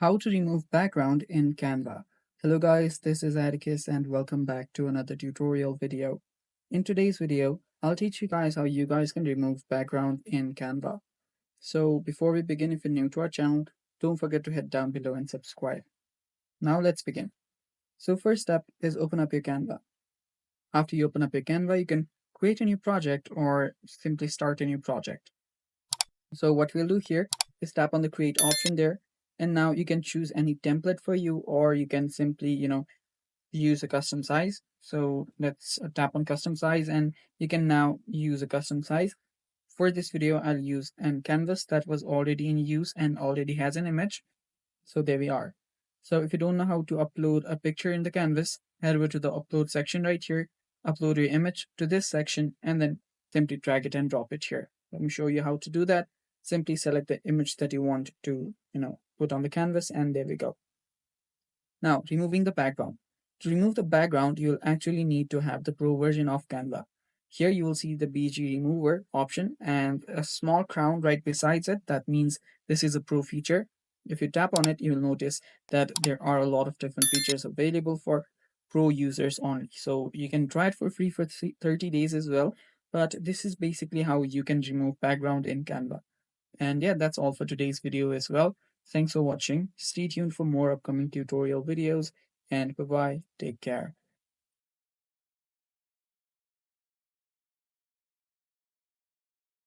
How to remove background in Canva. Hello guys, this is Atticus and welcome back to another tutorial video. In today's video, I'll teach you guys how you guys can remove background in Canva. So before we begin, if you're new to our channel, don't forget to hit down below and subscribe. Now let's begin. So first step is open up your Canva. After you open up your Canva, you can create a new project or simply start a new project. So what we'll do here is tap on the create option there. And now you can choose any template for you, or you can simply, use a custom size. So let's tap on custom size and you can now use a custom size. For this video, I'll use an canvas that was already in use and already has an image. So there we are. So if you don't know how to upload a picture in the canvas, head over to the upload section right here, upload your image to this section, and then simply drag it and drop it here. Let me show you how to do that. Simply select the image that you want to, put on the canvas, and there we go. Now, removing the background. To remove the background, you'll actually need to have the pro version of Canva. Here you will see the BG remover option and a small crown right besides it. That means this is a pro feature. If you tap on it, you'll notice that there are a lot of different features available for pro users only. So you can try it for free for 30 days as well. But this is basically how you can remove background in Canva. And yeah, that's all for today's video as well. Thanks for watching. Stay tuned for more upcoming tutorial videos and bye bye. Take care.